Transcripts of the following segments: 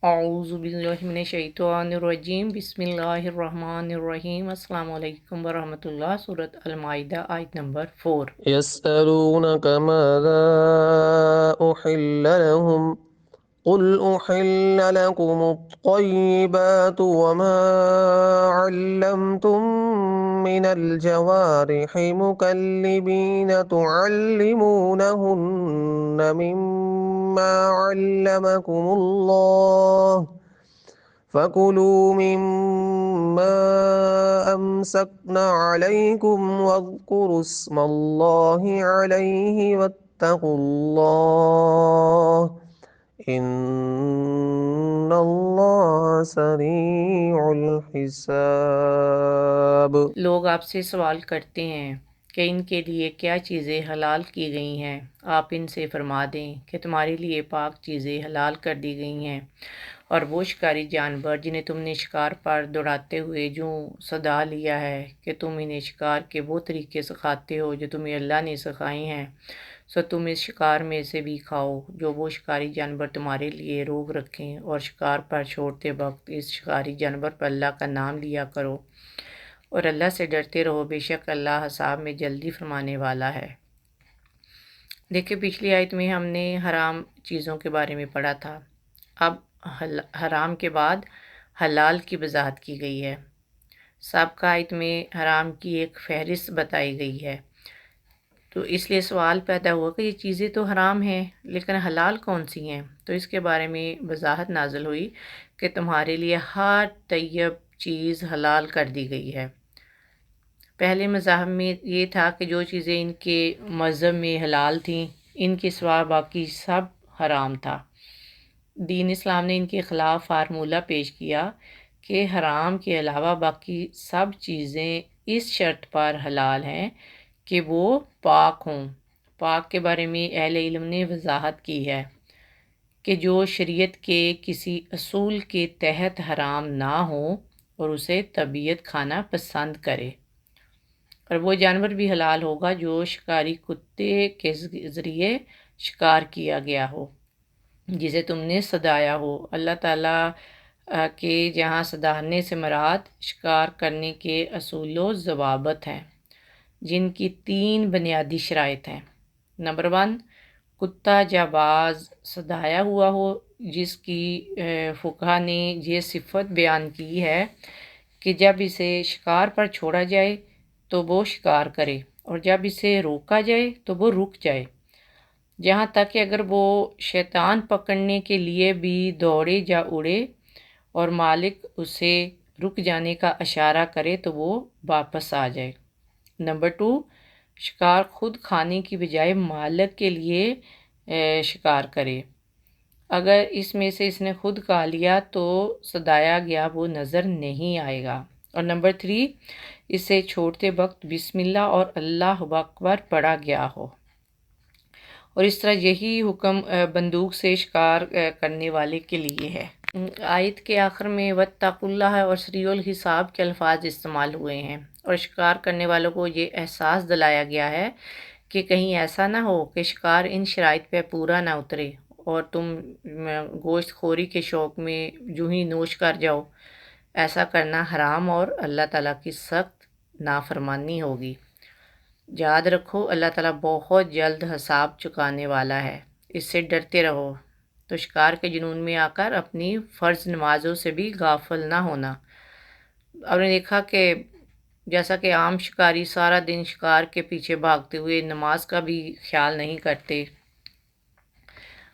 اعوذ باللہ من الشیطان الرجیم بسم اللہ الرحمن الرحیم السلام علیکم ورحمۃ اللہ۔ سورۃ المائدہ آیت نمبر 4۔ يسألونك ماذا أحل لهم قل أحل لكم الطيبات وما علمتم من الجوارح مكلبين تعلمونهن مما علمكم الله فكلوا مما أمسكن عليكم واذكروا اسم الله عليه واتقوا الله إن الله سريع الحساب۔ لوگ آپ سے سوال کرتے ہیں کہ ان کے لیے کیا چیزیں حلال کی گئی ہیں۔ آپ ان سے فرما دیں کہ تمہارے لیے پاک چیزیں حلال کر دی گئی ہیں، اور وہ شکاری جانور جنہیں تم نے شکار پر دوڑاتے ہوئے جو صدا لیا ہے کہ تم انہیں شکار کے وہ طریقے سکھاتے ہو جو تمہیں اللہ نے سکھائے ہیں، سو تم اس شکار میں سے بھی کھاؤ جو وہ شکاری جانور تمہارے لیے روک رکھیں، اور شکار پر چھوڑتے وقت اس شکاری جانور پر اللہ کا نام لیا کرو، اور اللہ سے ڈرتے رہو، بے شک اللہ حساب میں جلدی فرمانے والا ہے۔ دیکھیں، پچھلی آیت میں ہم نے حرام چیزوں کے بارے میں پڑھا تھا، اب حرام کے بعد حلال کی وضاحت کی گئی ہے۔ سابقہ آیت میں حرام کی ایک فہرست بتائی گئی ہے، تو اس لیے سوال پیدا ہوا کہ یہ چیزیں تو حرام ہیں لیکن حلال کون سی ہیں؟ تو اس کے بارے میں وضاحت نازل ہوئی کہ تمہارے لیے ہر طیب چیز حلال کر دی گئی ہے۔ پہلے مذاہب میں یہ تھا کہ جو چیزیں ان کے مذہب میں حلال تھیں، ان کے سوا باقی سب حرام تھا۔ دین اسلام نے ان کے خلاف فارمولہ پیش کیا کہ حرام کے علاوہ باقی سب چیزیں اس شرط پر حلال ہیں کہ وہ پاک ہوں۔ پاک کے بارے میں اہل علم نے وضاحت کی ہے کہ جو شریعت کے کسی اصول کے تحت حرام نہ ہو اور اسے طبیعت کھانا پسند کرے، اور وہ جانور بھی حلال ہوگا جو شکاری کتے کے ذریعے شکار کیا گیا ہو، جسے تم نے صدایا ہو۔ اللہ تعالیٰ کے جہاں صدانے سے مراد شکار کرنے کے اصول و ضوابط ہیں، جن کی 3 بنیادی شرائط ہیں۔ نمبر 1، کتا جانباز صدایا ہوا ہو، جس کی فقہا نے یہ صفت بیان کی ہے کہ جب اسے شکار پر چھوڑا جائے تو وہ شکار کرے، اور جب اسے روکا جائے تو وہ رک جائے، جہاں تک کہ اگر وہ شیطان پکڑنے کے لیے بھی دوڑے یا اڑے اور مالک اسے رک جانے کا اشارہ کرے تو وہ واپس آ جائے۔ نمبر 2، شکار خود کھانے کی بجائے مالک کے لیے شکار کرے، اگر اس میں سے اس نے خود کھا لیا تو صدایا گیا وہ نظر نہیں آئے گا۔ اور نمبر 3، اسے چھوڑتے وقت بسم اللہ اور اللہ اکبر پڑھا گیا ہو، اور اس طرح یہی حکم بندوق سے شکار کرنے والے کے لیے ہے۔ آیت کے آخر میں واتقوا اللہ اور سریع الحساب کے الفاظ استعمال ہوئے ہیں، اور شکار کرنے والوں کو یہ احساس دلایا گیا ہے کہ کہیں ایسا نہ ہو کہ شکار ان شرائط پہ پورا نہ اترے اور تم گوشت خوری کے شوق میں جو ہی نوش کر جاؤ۔ ایسا کرنا حرام اور اللہ تعالیٰ کی سخت نافرمانی ہوگی۔ یاد رکھو، اللہ تعالیٰ بہت جلد حساب چکانے والا ہے، اس سے ڈرتے رہو۔ تو شکار کے جنون میں آ کر اپنی فرض نمازوں سے بھی غافل نہ ہونا۔ آپ نے دیکھا کہ جیسا کہ عام شکاری سارا دن شکار کے پیچھے بھاگتے ہوئے نماز کا بھی خیال نہیں کرتے۔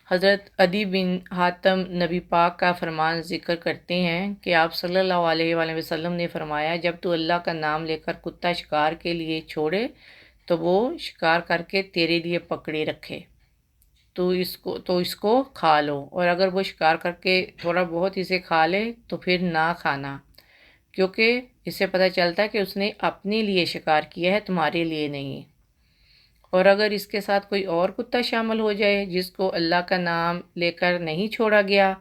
حضرت عدی بن حاتم نبی پاک کا فرمان ذکر کرتے ہیں کہ آپ صلی اللہ علیہ وآلہ وسلم نے فرمایا، جب تو اللہ کا نام لے کر کتا شکار کے لیے چھوڑے تو وہ شکار کر کے تیرے لیے پکڑے رکھے، تو اس کو کھا لو، اور اگر وہ شکار کر کے تھوڑا بہت اسے کھا لے تو پھر نہ کھانا، کیونکہ اس سے پتہ چلتا ہے کہ اس نے اپنے لیے شکار کیا ہے، تمہارے لیے نہیں۔ اور اگر اس کے ساتھ کوئی اور کتا شامل ہو جائے جس کو اللہ کا نام لے کر نہیں چھوڑا گیا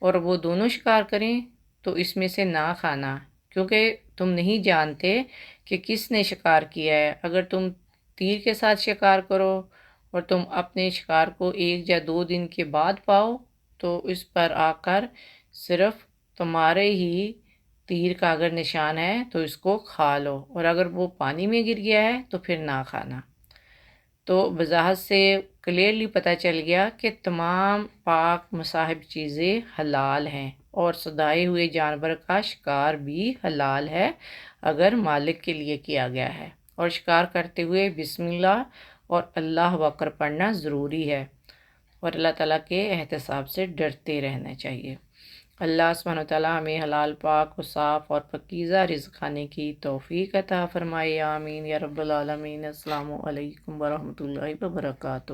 اور وہ دونوں شکار کریں تو اس میں سے نہ کھانا، کیونکہ تم نہیں جانتے کہ کس نے شکار کیا ہے۔ اگر تم تیر کے ساتھ شکار کرو اور تم اپنے شکار کو 1 یا 2 دن کے بعد پاؤ تو اس پر آ کر صرف تمہارے ہی تیر کا اگر نشان ہے تو اس کو کھا لو، اور اگر وہ پانی میں گر گیا ہے تو پھر نہ کھانا۔ تو وضاحت سے کلیئرلی پتہ چل گیا کہ تمام پاک مصاحب چیزیں حلال ہیں، اور صدائے ہوئے جانور کا شکار بھی حلال ہے اگر مالک کے لیے کیا گیا ہے، اور شکار کرتے ہوئے بسم اللہ اور اللہ اکبر پڑھنا ضروری ہے، اور اللہ تعالیٰ کے احتساب سے ڈرتے رہنا چاہیے۔ اللہ سبحانہ وتعالیٰ ہمیں حلال پاک و صاف اور پاکیزہ رزق کھانے کی توفیق عطا فرمائے، آمین یا رب العالمین۔ السلام علیکم ورحمۃ اللہ وبرکاتہ۔